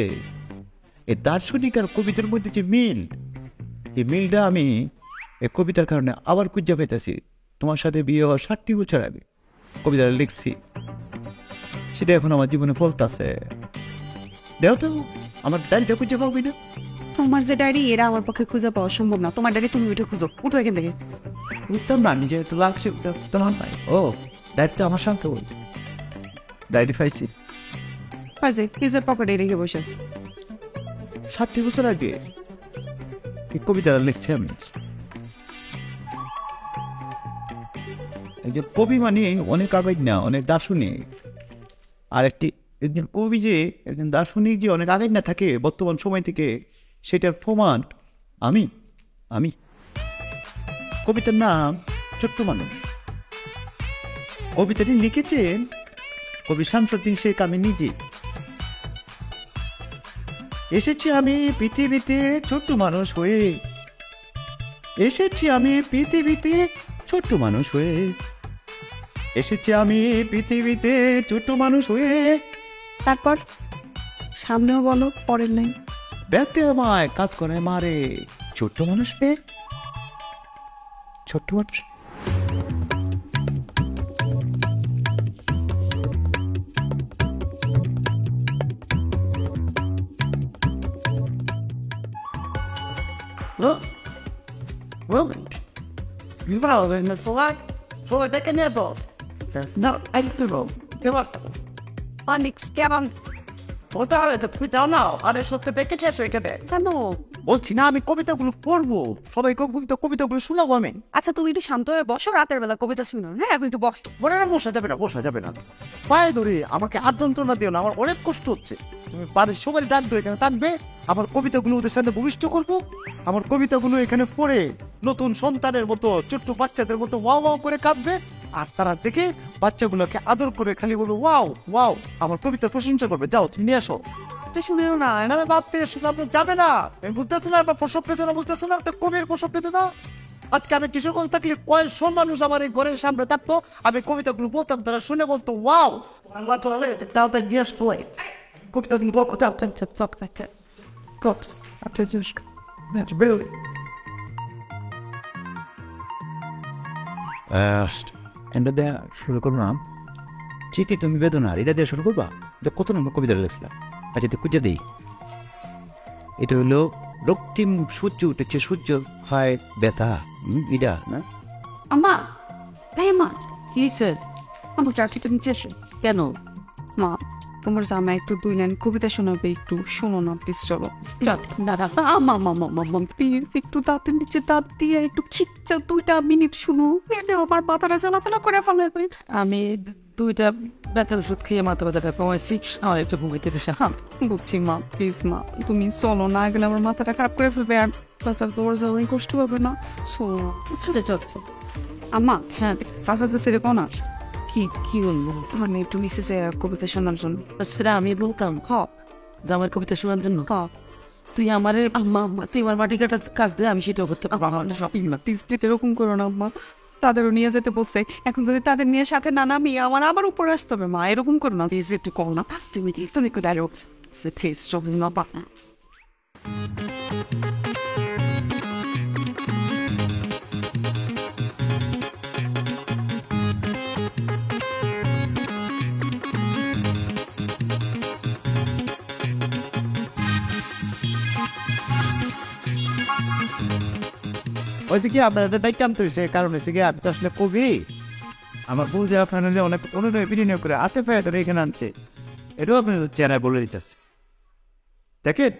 এই দার্শনিক আর কবিতার মধ্যে যে মিল, এই মিলটা আমি এই কবিতার কারণে আবার খুঁজে পাইতেছি। তোমার সাথে বিয়ে হওয়ার 60 বছর আগে কবিতাটা লিখছি, সেটা এখন আমার জীবনে ফলতাছে। দেও তো আমার ডায়েরিটা খুঁজে পাবি না? তোমার যে ডায়েরি এরা আমার পক্ষে খুঁজে পাওয়া সম্ভব না। তোমার ডায়েরি তুমি উঠে খুঁজো, উঠো এখান থেকে। বুঝতাম না নিজে তো লাগছে তোমার নাই। ও ডায়েরিটা আমার শান্ত বল, ডায়েরি পাইছি পাইছে নিজের পকেটে রেখে বসে আছে। 60 বছর আগে এই কবিতাটা লিখছি আমি। একজন কবি মানে অনেক আবেগ না, অনেক দার্শনিক। আর একজন কবি যে একজন দার্শনিক যে অনেক আবেগ না থাকে বর্তমান সময় থেকে, সেটার প্রমাণ আমি। আমি কবিতার নাম ছোট্ট মানুষ। কবিতাটি লিখেছেন কবি শামসুদ্দিন শেখ। আমি নিজে এসেছি আমি পৃথিবীতে ছোট্ট মানুষ হয়ে, এসেছি আমি পৃথিবীতে ছোট্ট মানুষ হয়ে, এসেছি আমি পৃথিবীতে ছোট্ট মানুষ হয়ে। তারপর সামনেও বলো, পরের নাই। ব্যক্তি আমায় কাজ করে মারে, ছোট্ট মানুষ পেয়ে, ছোট্ট মানুষ। অনেক কেমন জানো? বলছি না আমি কবিতাগুলো পড়বো, সবাই কবিতাগুলো শোনাবো আমি। আচ্ছা তুমি একটু শান্ত হয়ে বসো, রাতের বেলা কবিতা শুনো। হ্যাঁ আপনি একটু বসো। বলে না বসা যাবে না, বসা যাবে না। পায়ে ধরে আমাকে আর যন্ত্রণা দিও না, আমার অনেক কষ্ট হচ্ছে। তুমি বাড়ির সবাই ডাকবে, এখানে টানবে, আমার কবিতাগুলো ওদের সাথে ভূমিষ্ঠ করবো। আমার কবিতাগুলো এখানে পড়ে নতুন সন্তানের মতো, ছোট্ট বাচ্চাদের মতো ওয়াও ওয়াও করে কাঁদবে। আর তারা দেখে বাচ্চাগুলোকে আদর করে খালি বলবো ওয়াও ওয়াও, আমার কবিতার প্রশংসা করবে। যাও তুমি নিয়ে আসো। শুনেও না রাত থেকে শুনে আপনি যাবে না, বুঝতেছো না? প্রসব পেতে না, বুঝতেছো না? একটা কবির প্রসব পেতে না, আজকে আমি কিশোরগঞ্জ থাকলে কয়েকশো মানুষ আমার এই ঘরের সামনে থাকতো, আমি কবিতাগুলো বলতাম, তারা শুনে বলতো ওয়াও, তাও তাই জিজ্ঞেস করে কবিতাগুলো বলতাম। এটা দেয়া শুরু করবো না, চিঠি তুমি বেদনার, এটা দিয়ে শুরু করবা। এটা কত নম্বর কবিতা লিখছিলাম? আচ্ছা তুই খুঁজে দিই। এটা হলো রক্তিম সূর্য উঠেছে, সূর্য হয় ব্যথা, এটা না? আম্মা, এই মা, কি স্যার? আমার চাচিটা নিচে এসো। কেন? মা, তোমার জামা একটু 2 লাইন কবিতা শোনাবে, একটু শোনো না প্লিজ। চলো দাঁড়া, প্লিজ একটু দাঁতের নিচে দাঁত দিয়ে একটু খিচ্ছা 2টা মিনিট শুনো, এটা আমার মাথাটা জ্বালাফেলা করে ফেলে। আমি 2টা ব্যথার ওষুধ খেয়ে মাথা ব্যথাটা কমাইছি, আমার একটু ঘুমাইতে দেশে। হ্যাঁ বুঝছি মা, প্লিজ মা তুমি চলো, না গেলে আমার মাথাটা খারাপ করে ফেলবে, আর তাছাড়া তোমার জামাই কষ্ট হবে না। চলো। চল। আম্মা, হ্যাঁ, চাচা সেরকম না, কি বলবো? মানে একটু নিচে কবিতা শোনার জন্য। সেটা আমি বলতাম যে আমার কবিতা শোনার জন্য। তুই তুই আমার মাটি কাটার কাজ দে, আমি সেটাও করতে পারবো না। প্লিজ এরকম করো না আম্মা, তাদেরও নিয়ে যেতে বসছে, এখন যদি তাদের নিয়ে সাথে না নামি আমার আবার উপরে আসতে হবে। মা এরকম করো না প্লিজ, একটু কম না, তুমি একটু ডায়লগ প্লিজ চল না বা। হয়েছে কি, আপনার একটা দায়িত্ব আনতে হয়েছে, কারণ হয়েছে কি আমি তো আসলে কবি, আমার বউ যে আপনার অনেক অনুনয় বিনিময় করে আতে পায়ে ধরে এখানে আনছে, এটাও আপনি চেহারায় বলে দিতেছে। দেখেন,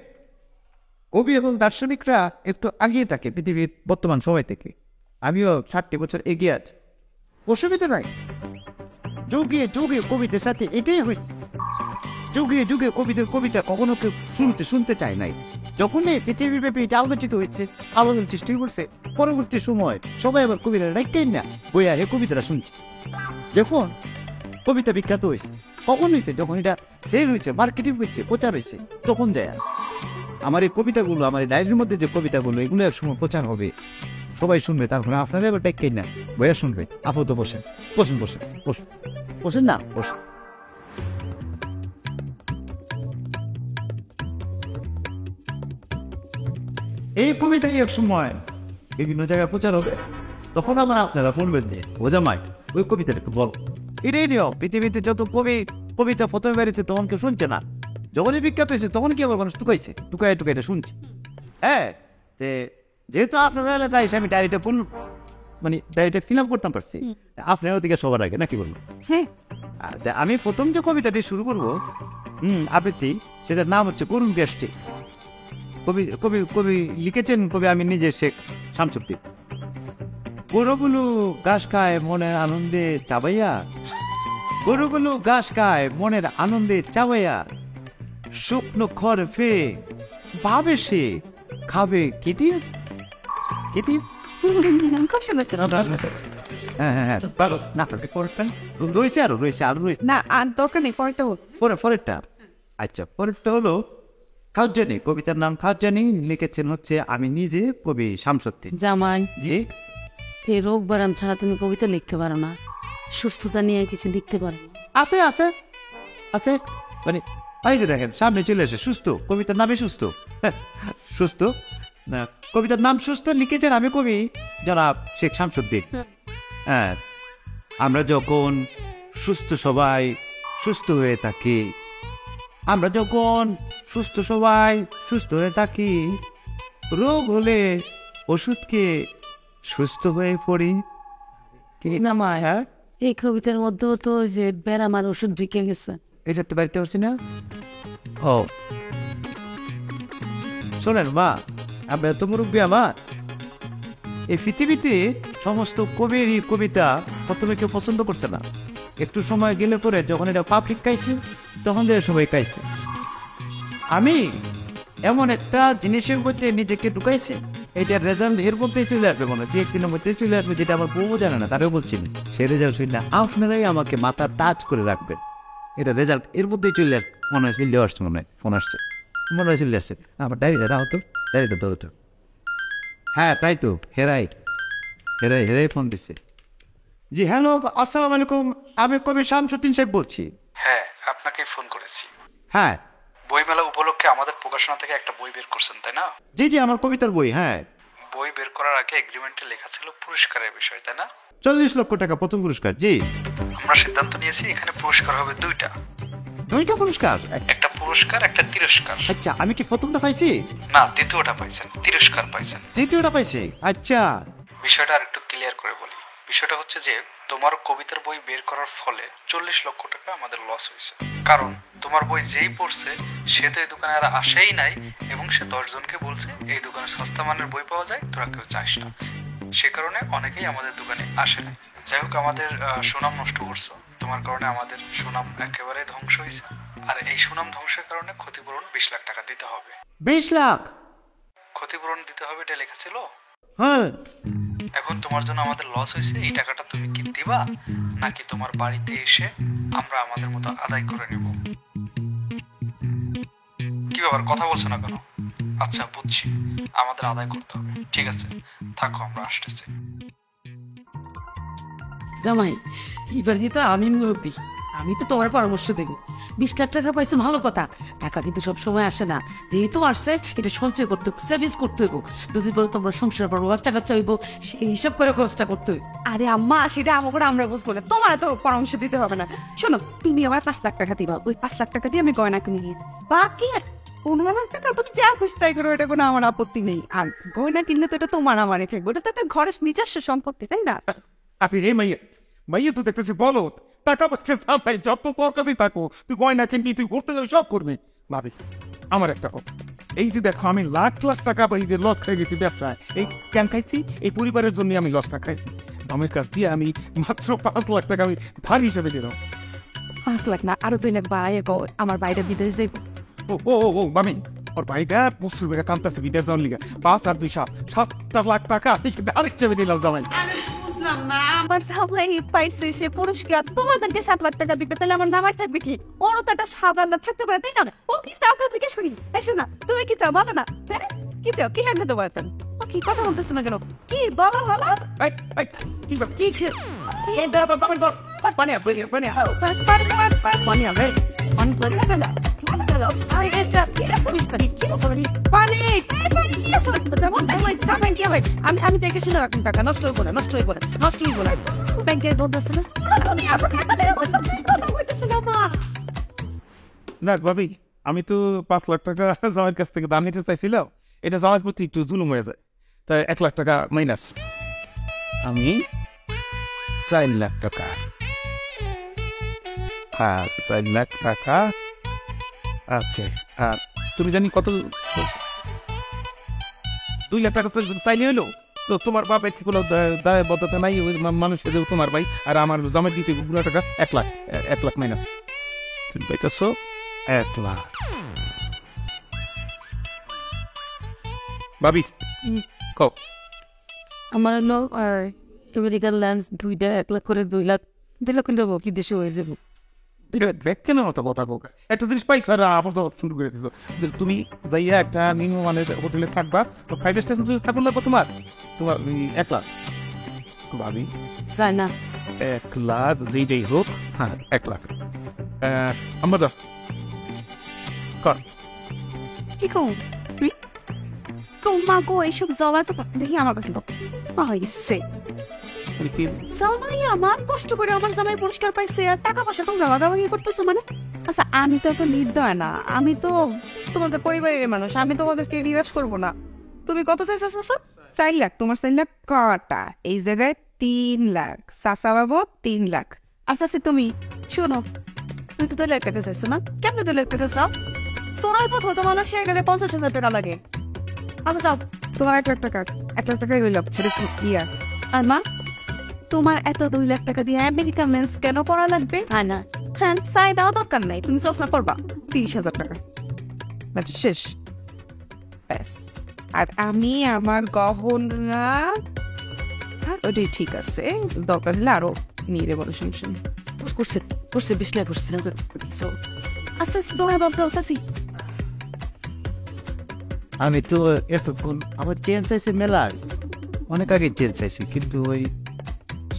কবি এবং দার্শনিকরা একটু আগিয়ে থাকে পৃথিবীর বর্তমান সময় থেকে, আমিও 60 বছর এগিয়ে আছি, অসুবিধা নাই। যুগে যুগে কবিদের সাথে এটাই হয়েছে, যুগে যুগে কবিদের কবিতা কখনো কেউ শুনতে চায় নাই। যখনই পৃথিবীব্যাপী এটা আলোচিত হয়েছে, আলোচনা সৃষ্টি করছে, পরবর্তী সময় সবাই আবার কবিরা রাইটেন না বইয়া এ কবিতাটা শুনছে। যখন কবিতা বিখ্যাত হয়েছে, কখন হয়েছে? যখন এটা সেল হয়েছে, মার্কেটিং হয়েছে, প্রচার হয়েছে, তখন যায়। আমার এই কবিতাগুলো, আমার এই ডায়েরির মধ্যে যে কবিতাগুলো, এগুলো এক সময় প্রচার হবে, সবাই শুনবে, তারপরে আপনারা এবার ডাইকেন না বইয়া শুনবে। আপাতত বসেন বসেন বসেন বসেন বসেন না বসেন। এই কবিতাই এক সময় বিভিন্ন জায়গায় প্রচার হবে, তখন আবার আপনারা বলবেন যে ও জামাই ওই কবিতাটা একটু বল। এটাই নিয়ম, পৃথিবীতে যত কবিতা প্রথমে বেরিয়েছে তখন কেউ শুনছে না, যখনই বিখ্যাত হয়েছে তখন কি আবার মানুষ টুকাইটা শুনছে। হ্যাঁ, যেহেতু আপনার এলাকায় এসে আমি ডায়েরিটা ডায়েরিটা ফিল আপ করতাম পারছি, আপনার ওদিকে সবার আগে নাকি বলবো? হ্যাঁ, আমি প্রথম যে কবিতাটি শুরু করবো আবৃত্তি, সেটার নাম হচ্ছে করুণ গ্যাসটি। কবি লিখেছেন কবি আমি নিজে, শেখ শামসুদ্দিন। গরুগুলো ঘাস খায় মনের আনন্দে চাবাইয়া, গরুগুলো ঘাস খায় মনের আনন্দে চাবাইয়া, শুকনো খড় ফেয়ে ভাবে সে খাবে কি দিয়ে। না আর দরকার নেই, পরেরটা হোক। পরেরটা, আচ্ছা পরেরটা হলো খাউজানি, কবিতার নাম খাউজানি, লিখেছেন হচ্ছে আমি নিজে কবি শামসুদ্দিন। জামাই, জি, এই রোগ বারাম ছাড়া তুমি কবিতা লিখতে পারো না, সুস্থতা নিয়ে কিছু লিখতে পারো না? আছে আছে আছে, মানে এই যে দেখেন সামনে চলে আসে সুস্থ, কবিতার নামে সুস্থ। সুস্থ না, কবিতার নাম সুস্থ, লিখেছেন আমি কবি জনাব শেখ শামসুদ্দিন। হ্যাঁ, আমরা যখন সবাই সুস্থ হয়ে থাকি, আমরা যখন সবাই সুস্থ হয়ে থাকি, রোগ হলে ওষুধকে সুস্থ হয়ে পড়ি। কি নাম? হ্যাঁ, এই কবিতার মধ্যেও তো যে ব্যারাম আর ওষুধ ঢুকে গেছে। এটা তো বাড়িতে পারছি না। ও শোনেন মা, আমরা তো মুরব্বী, আমার এই পৃথিবীতে সমস্ত কবিরই কবিতা প্রথমে কেউ পছন্দ করছে না, একটু সময় গেলে পরে যখন এটা পাবলিক খাইছে তখন যে সবাই খাইছে। আমি এমন একটা জিনিসের মধ্যে নিজেকে ঢুকাইছি, এটার রেজাল্ট এর মধ্যেই চলে আসবে, মনে হয় 2-1 দিনের মধ্যেই চলে আসবে, যেটা আমার বউ জানে না, তারাও বলছি না। সেই রেজাল্ট শুনলে আপনারাই আমাকে মাথা টাচ করে রাখবেন, এটা রেজাল্ট এর মধ্যেই চলে আসবে। মনে হয় চলে আসছে, মনে হয় ফোন আসছে, মনে হয় চলে আসছে। আমার ডায়েরিটা রাখো তো, ডায়েরিটা ধরো তো। হ্যাঁ তাই তো, হেরাই হেরাই ফোন দিছে। জি হ্যালো, আসসালামু আলাইকুম, আমি কবি শামসুদ্দিন শেখ বলছি। হ্যাঁ, আপনাকে ফোন করেছি। হ্যাঁ বইমেলা উপলক্ষে আমাদের প্রকাশনা থেকে একটা বই বের করছেন, তাই না? জি জি, আমার কবিতার বই। হ্যাঁ, বই বের করার আগে এগ্রিমেন্টে লেখা ছিল পুরস্কারের বিষয়, তাই না? 40 লক্ষ টাকা প্রথম পুরস্কার। জি, আমরা সিদ্ধান্ত নিয়েছি এখানে পুরস্কার হবে দুইটা। 2টা পুরস্কার? একটা পুরস্কার, একটা তিরস্কার। আচ্ছা, আমি কি প্রথমটা পাইছি? না, দ্বিতীয়টা পাইছেন, তিরস্কার পাইছেন। দ্বিতীয়টা পাইছি? আচ্ছা। বিষয়টা আর একটু ক্লিয়ার করে বলি। বিষয়টা হচ্ছে যে তোমার কবিতার বই বের করার ফলে 40 লক্ষ টাকা আমাদের লস হয়েছে। কারণ তোমার বই যেই পড়ছে সে তো এই দোকানে আর আসেই নাই, এবং সে 10 জনকে বলছে এই দোকানে সস্তা মানের বই পাওয়া যায়, তোরা কেউ চাস না। সে কারণে অনেকেই আমাদের দোকানে আসে না। যাই হোক, আমাদের সুনাম নষ্ট করছো। তোমার কারণে আমাদের সুনাম একেবারে ধ্বংস হয়েছে। আর এই সুনাম ধ্বংসের কারণে ক্ষতিপূরণ 20 লাখ টাকা দিতে হবে। 20 লাখ ক্ষতিপূরণ দিতে হবে, এটা লেখা ছিল। হ্যাঁ। এখন তোমার জন্য আমাদের লস হয়েছে, এই টাকাটা তুমি কি দিবা নাকি তোমার বাড়িতে এসে আমরা আমাদের মতো আদায় করে নেব? কি ব্যাপার, কথা বলছো না কেন? আচ্ছা, বুঝছি, আমাদের আদায় করতে হবে। ঠিক আছে, থাকো, আমরা আসতেছি। জামাই, এবার দিয়ে তো আমি মুরব্বী, আমি তো তোমার পরামর্শ দেবো। 20 লাখ টাকা পাইছো, ভালো কথা। টাকা কিন্তু সব সময় আসে না, যেহেতু আসছে এটা সঞ্চয় করতে হবে, সেভিংস করতে হইব। দুদিন পরে তোমরা সংসার পারবো, বাচ্চা কাচ্চা হইব, সেই হিসাব করে খরচটা করতে হইব। আরে আম্মা, সেটা আমাকে আমরা বুঝবো না, তোমার তো পরামর্শ দিতে হবে না। শোনো, তুমি আমার 5 লাখ টাকা দিবা, ওই 5 লাখ টাকা দিয়ে আমি গয়না কিনে নিই। বাকি 15 লাখ টাকা তুমি যা খুশি তাই করো, এটা কোনো আমার আপত্তি নেই। আর গয়না কিনলে তো এটা তোমার আমারই থাকবে, ওটা তো একটা ঘরের নিজস্ব সম্পত্তি, তাই না? আপনি রে মাইয়া তো দেখতেছি বলো, টাকা পাচ্ছে ভাই, যত তোর কাছেই থাকো, তুই গয়না কিনবি, তুই ঘুরতে যাবি, সব করবি। ভাবি, আমার একটা কথা, এই যে দেখো আমি লাখ লাখ টাকা এই যে লস খেয়ে গেছি ব্যবসায়, এই কেন খাইছি? এই পরিবারের জন্য আমি লসটা খাইছি। জামের কাছ দিয়ে আমি মাত্র 5 লাখ টাকা আমি ধার হিসেবে দিলাম। 5 লাখ না, আরো 2 লাখ বাড়াই আমার বাইরে বিদেশ যাইব। ও মামি, ওর ভাইটা প্রচুর বেড়ে কান্তাছে বিদেশ যাওয়ার লিগা। 5 আর 2 7 লাখ টাকা ধার হিসেবে দিলাম জামাই। বুঝলাম না, আমার জামাই পাইছে সে পুরস্কার, তোমাদেরকে 7 লাখ টাকা দিবে, তাহলে আমার জামাই থাকবে কি? ওরও তো একটা সাধারণ থাকতে পারে, তাই না? ও কি চাও আপনার থেকে শুনি? এসো না, তুমি কি চাও বলো না। হ্যাঁ, কি চাও? কি লাগবে তোমার? ও কি কথা বলতেছো না কেন? কি বলো বলো। আমি দেখে শুনে রাখুন, টাকা নষ্ট হইব না, নষ্ট হইব না, নষ্ট হইব না। ব্যাংকে দৌড়তেছে না। না ভাবি, আমি তো 5 লাখ টাকা জামাইয়ের কাছ থেকে দাম নিতে চাইছিলাম, এটা জামাইয়ের প্রতি একটু জুলুম হয়ে যায়, তাই 1 লাখ টাকা মাইনাস। আমি 4 লাখ টাকা। হ্যাঁ, 4 লাখ টাকা। আচ্ছা, হ্যাঁ, তুমি জানি কত? 2 লাখ টাকা চাইলে হলো তো তোমার বাপ একটি কোনো দায়বদ্ধতা নাই, ওই মানুষের যে তোমার ভাই আর আমার জামাই দিতে 2 টাকা 1 লাখ মাইনাস। তুমি পাইতেছো 1 লাখ। ভাবি কও। আমার হলো আমেরিকান ল্যান্স 2টা 1 লাখ করে 2 লাখ নেবো, কি দেশে হয়ে যাবো। কেন মতো কথা কোকা, একটা জিনিস পাই খারা আমার তো শুরু করে দিল। তুমি যাইয়া একটা নিম্নমানের হোটেলে থাকবা, তো 5 স্টার থাকুন লাগবো তোমার 1 লাখ। ভাবি চাই না, 1 লাখ যেইটাই হোক, হ্যাঁ 1 লাখ। আমরা দাও কর। কি কও তুই? তোমাকে এইসব জবা তো দেখি আমার কাছে তো হয়েছে। জামাই আমার কষ্ট করে আমার জামাই পুরস্কার পাইছে, আর টাকা পয়সা তোমরা ভাগাভাগি করতেছো মানে? আচ্ছা, আমি তো এত নির্দয় না, আমি তো তোমাদের পরিবারের মানুষ, আমি তোমাদেরকে রিভার্স করবো না। তুমি কত চাইছো? 4 লাখ। তোমার 4 লাখ কটা? এই জায়গায় 3 লাখ। চাচা বাবু 3 লাখ। আচ্ছা তুমি শোনো, তুমি তো 2 লাখ টাকা চাইছো না? কেমন 2 লাখ টাকা চাও? সোনার পথ হতো মানুষ এখানে 50,000 টাকা লাগে। আচ্ছা চাও, তোমার 1 লাখ টাকা। 1 লাখ টাকাই রইল, সেটা ইয়া। আর মা, তোমার এত 2 লাখ টাকা দিয়ে আমেরিকান লেন্স কেন পড়া লাগবে? না, হ্যাঁ, চাই দাও, দরকার নাই, তুমি চশমা পড়বা। 30,000 টাকা শেষ, ব্যাস। আর আমি আমার গহনা ওটাই ঠিক আছে, দরকার হলে আরো নিয়ে দেবো, সমস্যা নেই। করছে 20 লাখ করছে না তো। আচ্ছা তোমার বাবা চাচি, আমি তো এতক্ষণ আমার চেঞ্জ চাইছে মেলা, অনেক আগে জেল চাইছি, কিন্তু ওই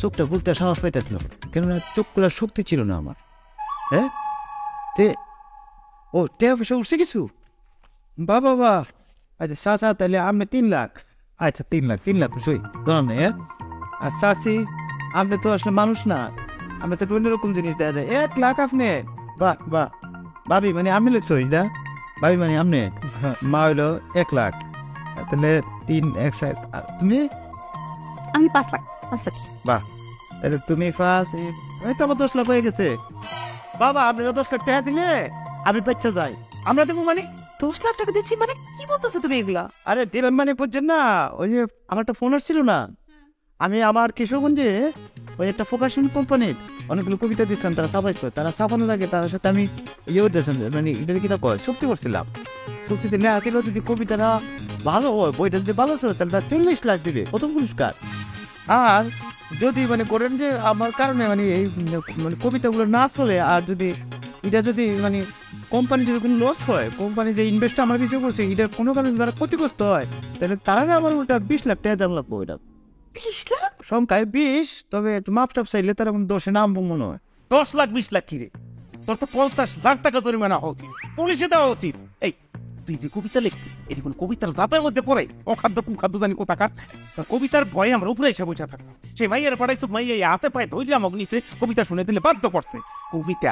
চোখটা বলতে সাহস পাইতেছিল না, কেননা চোখ খোলার শক্তি ছিল না আমার। হ্যাঁ তে ও টাকা পয়সা উঠছে কিছু? বাবা আচ্ছা চাচা, তাহলে আপনি 3 লাখ। আচ্ছা 3 লাখ সই ধরান না। হ্যাঁ আর চাচি, আপনি তো আসলে মানুষ না, আমরা তো অন্যরকম জিনিস দেওয়া যায়। 1 লাখ আপনি? বাহ বাহ। ভাবি মানে আপনি লিখছো দা? ভাবি মানে আপনি? মা হইলো 1 লাখ, তাহলে 3 1 7। তুমি? আমি 5 লাখ। বাহ, তাহলে তুমি ফার্স্ট, এই তো আমার 10 লাখ হয়ে গেছে। বাবা আপনি 10 লাখ টাকা দিলে আমি বাচ্চা যাই। আমরা দেবো মানে? 10 লাখ টাকা দিচ্ছি মানে কি বলতেছো তুমি এগুলা? আরে দেবেন মানে বুঝছেন না, ওই যে আমার একটা ফোন আসছিল না, আমি আমার কিশোরগঞ্জে ওই একটা ফোকাশন কোম্পানির অনেকগুলো কবিতা দিচ্ছিলাম, তারা ছাপাইছ, তারা ছাপানোর আগে তার সাথে আমি ইয়ে দিয়েছেন, মানে এটা কি কয় চুক্তি করছিলাম। চুক্তিতে নেওয়া ছিল যদি কবিতাটা ভালো হয়, বইটা যদি ভালো ছিল, তাহলে তার 40 লাখ দিবে প্রথম পুরস্কার। আর যদি মানে করেন যে আমার কারণে মানে এই মানে কবিতাগুলো না চলে, আর যদি এটা যদি মানে কোম্পানি যদি কোনো লস হয়, কোম্পানি যে ইনভেস্টটা আমার পিছিয়ে করছে এটার কোনো কারণে যারা ক্ষতিগ্রস্ত হয়, তাহলে তারা আমার ওটা 20 লাখ টাকা দাম লাগবো। এটা 20 লাখ? সংখ্যায় 20, তবে একটু মাপটাপ চাইলে তারা দোষে নামবো মনে হয়। 10 লাখ 20 লাখ কি রে? তোর তো 50 লাখ টাকা জরিমানা হওয়া উচিত, পুলিশে দেওয়া উচিত। এই তুই যে কবিতা লিখতি, এটি কোন কবিতার জাতের মধ্যে পড়ে? অখাদ্য কুখাদ্য জানি কোথাকার। কবিতার ভয়ে আমরা উপরে এসে বসে থাকলাম, সেই মাইয়ের পাড়াইছো, মাইয়া হাতে পায়ে ধৈর্য নিচে কবিতা শুনে দিলে বাধ্য করছে। কবিতা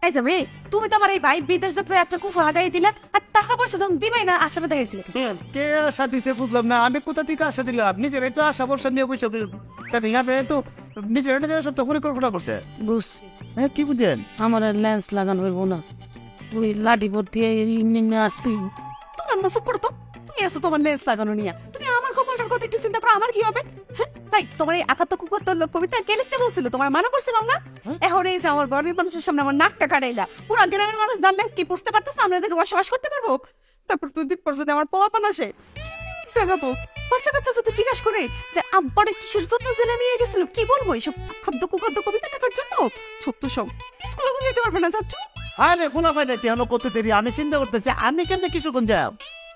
এই যাবে, তুমি তো আমার এই ভাই বিদেশ যাত্রা একটা কুফা লাগাই দিলে, আর টাকা পয়সা যখন দিবাই না আশা দেখাইছিল। কে আশা দিতে বুঝলাম না, আমি কোথা থেকে আশা দিলাম? নিজেরাই তো আশা বর্ষা নিয়ে বসে তো নিজেরা সব তো পরিকল্পনা করছে। বুঝছি, হ্যাঁ কি বুঝেন? আমার লেন্স লাগানো হইব না, তুই লাঠি ভর্তি আর তুই তোমার না চুপ করো তো, তুমি আসো তোমার লেন্স লাগানো নিয়ে, তুমি আমার কপালটার কথা একটু চিন্তা করো, আমার কি হবে? হ্যাঁ ভাই, তোমার এই 71 কবিতা কে লিখতে বলছিল? তোমার মানা করছিলাম না? এখন এই যে আমার গরিব মানুষের সামনে আমার নাকটা কাটাইলা, পুরা গ্রামের মানুষ জানলে কি বুঝতে পারতেছে আমরা এদিকে বসবাস করতে পারবো? তারপর 2 দিন পর যদি আমার পোলাপান আসে দেখাবো, বাচ্চা কাচ্চা যদি জিজ্ঞাসা করে যে আব্বারে কিসের জন্য জেলে নিয়ে গেছিল, কি বলবো? এইসব খাদ্য কুখাদ্য কবিতা লেখার জন্য? ছোট্ট সব স্কুলে যেতে পারবে না যাচ্ছ। আরে খোলা ফাইনাইতে হলো কত দেরি, আমি চিন্তা করতেছি আমি কেন কিশোরগঞ্জ যাই।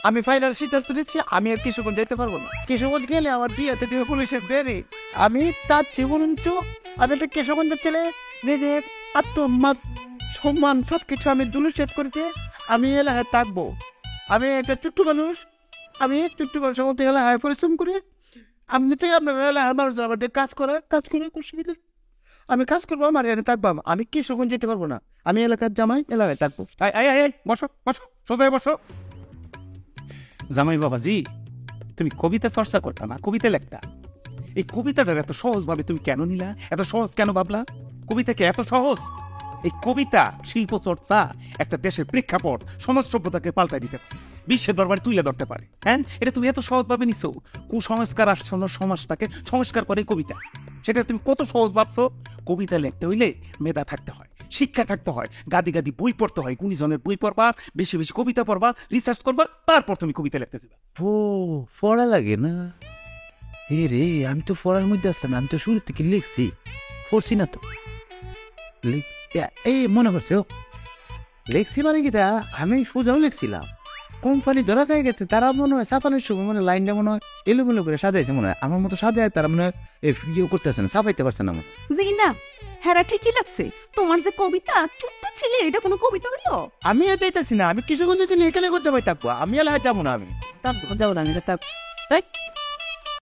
আমি ফাইনাল সিদ্ধান্ত নিচ্ছি, আমি আর কিশোরগঞ্জ যেতে পারবো না। কিশোরগঞ্জ গেলে আমার বিয়েতে দিবে পুলিশের বেরি। আমি তার জীবন তো আমি একটা কিশোরগঞ্জের ছেলে, নিজের আত্মমাত সম্মান সবকিছু আমি দুলুচ্ছেদ করতে আমি এলাকায় থাকবো। আমি একটা ছোট্ট মানুষ, আমি ছোট্ট মানুষের মধ্যে এলাকায় পরিশ্রম করি। আপনি তো আপনার এলাকার মানুষ আমাদের কাজ করে অসুবিধা, আমি কাজ করবো, আমার এখানে থাকবো। আমি কিশোরগঞ্জ যেতে পারবো না, আমি এলাকার জামাই, এলাকায় থাকবো। বসো বসো, সোজায় বসো। জামাই বাবাজি, তুমি কবিতা চর্চা করতা না, কবিতা লেখতা। এই কবিতাটার এত সহজ ভাবে তুমি কেন নিলা? এত সহজ কেন ভাবলা? কবিতা কি এত সহজ? এই কবিতা শিল্প চর্চা একটা দেশের প্রেক্ষাপট সমাজ সভ্যতাকে পাল্টাই দিতে পারে, বিশ্বের দরবারে তুলে ধরতে পারে। হ্যাঁ, এটা তুমি এত সহজ ভাবে নিছো। কুসংস্কার আসন্ন সমাজটাকে সংস্কার করে কবিতা, সেটা তুমি কত সহজ ভাবছো। কবিতা লিখতে হইলে মেধা থাকতে হয়, শিক্ষা থাকতে হয়, গাদি গাদি বই পড়তে হয়, গুণীজনের বই পড়বা, বেশি বেশি কবিতা পড়বা, রিসার্চ করবা, তারপর তুমি কবিতা লিখতে যাবা। ও পড়া লাগে না? হে রে, আমি তো পড়ার মধ্যে আসলাম, আমি তো শুরু থেকে লিখছি, পড়ছি না তো। এই মনে করছো লিখছি মানে কি, আমি সোজাও লিখছিলাম। কোম্পানি ধরা খাই গেছে, তারা মনে হয় ছাপানোর সময় মানে লাইনটা মনে হয় এলোমেলো করে সাজাইছে, মনে হয় আমার মতো সাজায় তারা মনে হয় ইয়ে করতেছে না, ছাপাইতে পারছে না। না হ্যাঁ ঠিকই লাগছে, তোমার যে কবিতা ছোট্ট ছেলে, এটা কোনো কবিতা হলো? আমি চাইতেছি না, আমি কিশোরগঞ্জে এখানে করতে পারি থাকবো, আমি এলাকায় যাবো না, আমি যাবো না,